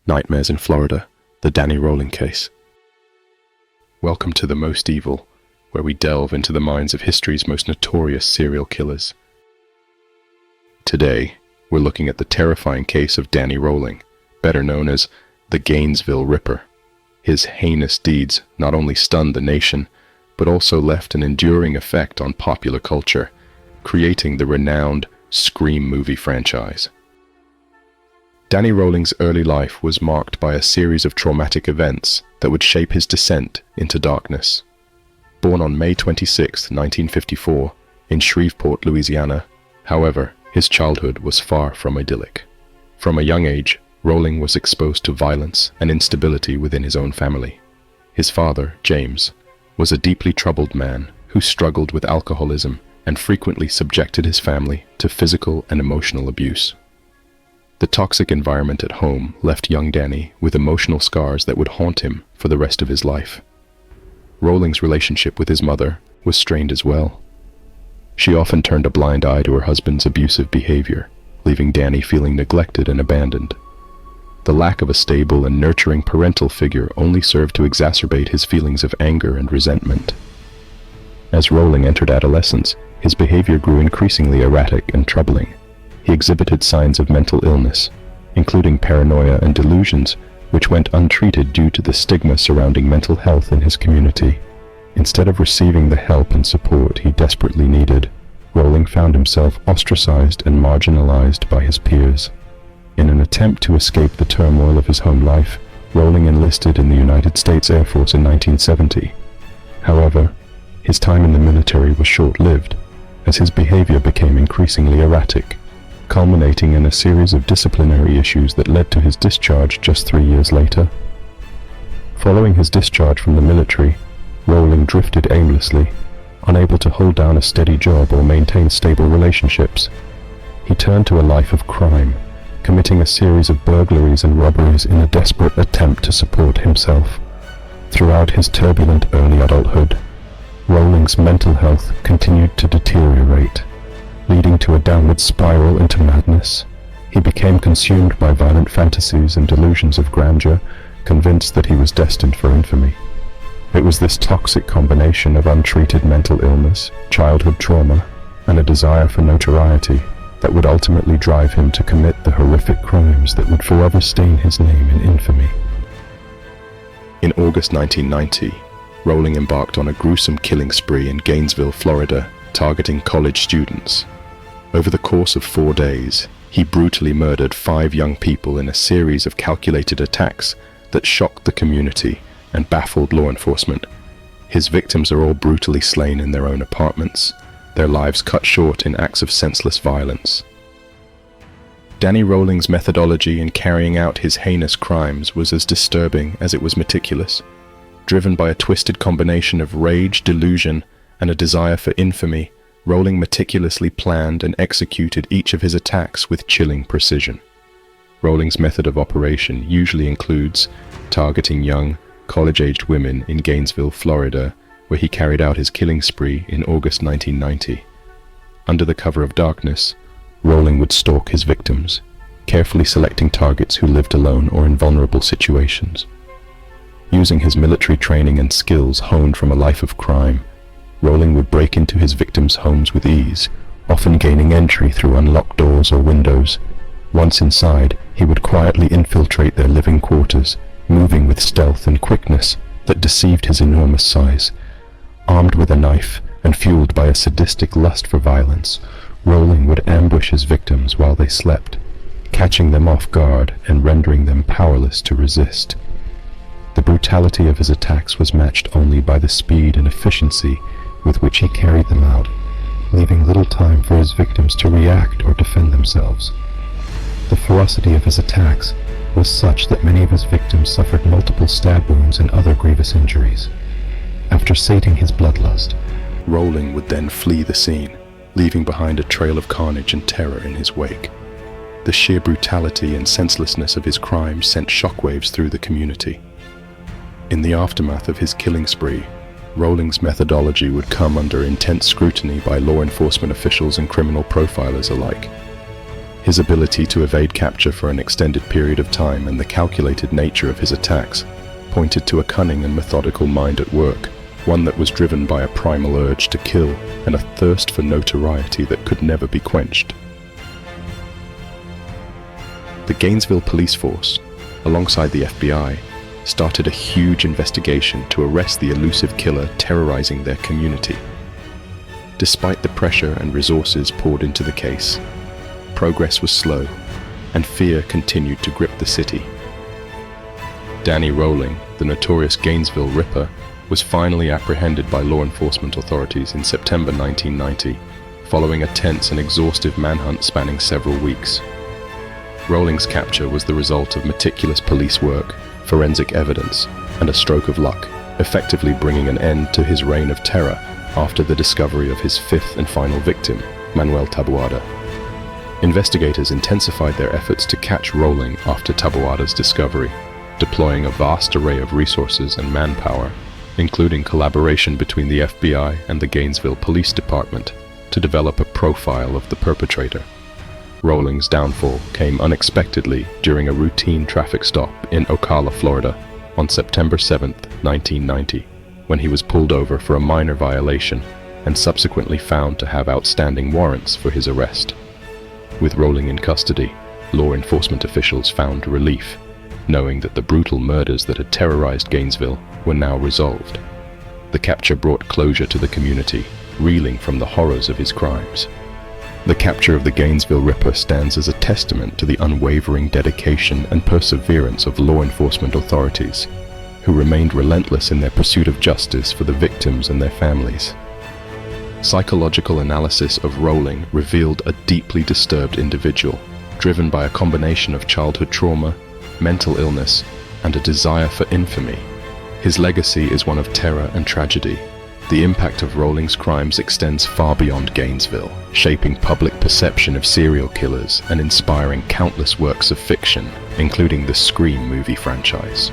Nightmares in Florida, the Danny Rowling case. Welcome to The Most Evil, where we delve into the minds of history's most notorious serial killers. Today, we're looking at the terrifying case of Danny Rowling, better known as the Gainesville Ripper. His heinous deeds not only stunned the nation, but also left an enduring effect on popular culture, creating the renowned Scream movie franchise. Danny Rowling's early life was marked by a series of traumatic events that would shape his descent into darkness. Born on May 26, 1954, in Shreveport, Louisiana, however, his childhood was far from idyllic. From a young age, Rowling was exposed to violence and instability within his own family. His father, James, was a deeply troubled man who struggled with alcoholism and frequently subjected his family to physical and emotional abuse. The toxic environment at home left young Danny with emotional scars that would haunt him for the rest of his life. Rowling's relationship with his mother was strained as well. She often turned a blind eye to her husband's abusive behavior, leaving Danny feeling neglected and abandoned. The lack of a stable and nurturing parental figure only served to exacerbate his feelings of anger and resentment. As Rowling entered adolescence, his behavior grew increasingly erratic and troubling. He exhibited signs of mental illness, including paranoia and delusions, which went untreated due to the stigma surrounding mental health in his community. Instead of receiving the help and support he desperately needed, Rowling found himself ostracized and marginalized by his peers. In an attempt to escape the turmoil of his home life, Rowling enlisted in the United States Air Force in 1970. However, his time in the military was short-lived, as his behavior became increasingly erratic, culminating in a series of disciplinary issues that led to his discharge just 3 years later. Following his discharge from the military, Rowling drifted aimlessly, unable to hold down a steady job or maintain stable relationships. He turned to a life of crime, committing a series of burglaries and robberies in a desperate attempt to support himself. Throughout his turbulent early adulthood, Rowling's mental health continued to deteriorate, leading to a downward spiral into madness. He became consumed by violent fantasies and delusions of grandeur, convinced that he was destined for infamy. It was this toxic combination of untreated mental illness, childhood trauma, and a desire for notoriety that would ultimately drive him to commit the horrific crimes that would forever stain his name in infamy. In August 1990, Rowling embarked on a gruesome killing spree in Gainesville, Florida, targeting college students. Over the course of 4 days, he brutally murdered 5 young people in a series of calculated attacks that shocked the community and baffled law enforcement. His victims are all brutally slain in their own apartments, their lives cut short in acts of senseless violence. Danny Rowling's methodology in carrying out his heinous crimes was as disturbing as it was meticulous. Driven by a twisted combination of rage, delusion, and a desire for infamy, Rowling meticulously planned and executed each of his attacks with chilling precision. Rowling's method of operation usually includes targeting young, college-aged women in Gainesville, Florida, where he carried out his killing spree in August 1990. Under the cover of darkness, Rowling would stalk his victims, carefully selecting targets who lived alone or in vulnerable situations. Using his military training and skills honed from a life of crime, Rowling would break into his victims' homes with ease, often gaining entry through unlocked doors or windows. Once inside, he would quietly infiltrate their living quarters, moving with stealth and quickness that deceived his enormous size. Armed with a knife and fueled by a sadistic lust for violence, Rowling would ambush his victims while they slept, catching them off guard and rendering them powerless to resist. The brutality of his attacks was matched only by the speed and efficiency with which he carried them out, leaving little time for his victims to react or defend themselves. The ferocity of his attacks was such that many of his victims suffered multiple stab wounds and other grievous injuries. After sating his bloodlust, Rowling would then flee the scene, leaving behind a trail of carnage and terror in his wake. The sheer brutality and senselessness of his crimes sent shockwaves through the community. In the aftermath of his killing spree, Rowling's methodology would come under intense scrutiny by law enforcement officials and criminal profilers alike. His ability to evade capture for an extended period of time and the calculated nature of his attacks pointed to a cunning and methodical mind at work, one that was driven by a primal urge to kill and a thirst for notoriety that could never be quenched. The Gainesville police force, alongside the FBI, started a huge investigation to arrest the elusive killer terrorizing their community. Despite the pressure and resources poured into the case, progress was slow, and fear continued to grip the city. Danny Rolling, the notorious Gainesville Ripper, was finally apprehended by law enforcement authorities in September 1990, following a tense and exhaustive manhunt spanning several weeks. Rolling's capture was the result of meticulous police work, forensic evidence, and a stroke of luck, effectively bringing an end to his reign of terror after the discovery of his fifth and final victim, Manuel Taboada. Investigators intensified their efforts to catch Rolling after Taboada's discovery, deploying a vast array of resources and manpower, including collaboration between the FBI and the Gainesville Police Department, to develop a profile of the perpetrator. Rolling's downfall came unexpectedly during a routine traffic stop in Ocala, Florida, on September 7, 1990, when he was pulled over for a minor violation and subsequently found to have outstanding warrants for his arrest. With Rolling in custody, law enforcement officials found relief, knowing that the brutal murders that had terrorized Gainesville were now resolved. The capture brought closure to the community, reeling from the horrors of his crimes. The capture of the Gainesville Ripper stands as a testament to the unwavering dedication and perseverance of law enforcement authorities, who remained relentless in their pursuit of justice for the victims and their families. Psychological analysis of Rolling revealed a deeply disturbed individual, driven by a combination of childhood trauma, mental illness, and a desire for infamy. His legacy is one of terror and tragedy. The impact of Rolling's crimes extends far beyond Gainesville, shaping public perception of serial killers and inspiring countless works of fiction, including the Scream movie franchise.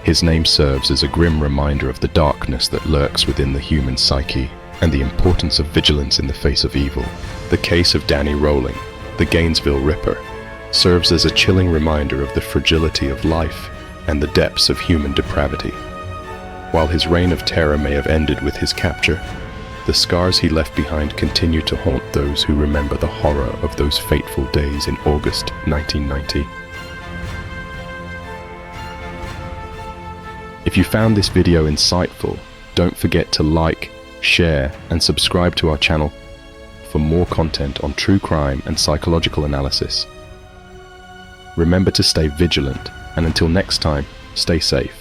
His name serves as a grim reminder of the darkness that lurks within the human psyche and the importance of vigilance in the face of evil. The case of Danny Rolling, the Gainesville Ripper, serves as a chilling reminder of the fragility of life and the depths of human depravity. While his reign of terror may have ended with his capture, the scars he left behind continue to haunt those who remember the horror of those fateful days in August 1990. If you found this video insightful, don't forget to like, share, and subscribe to our channel for more content on true crime and psychological analysis. Remember to stay vigilant, and until next time, stay safe.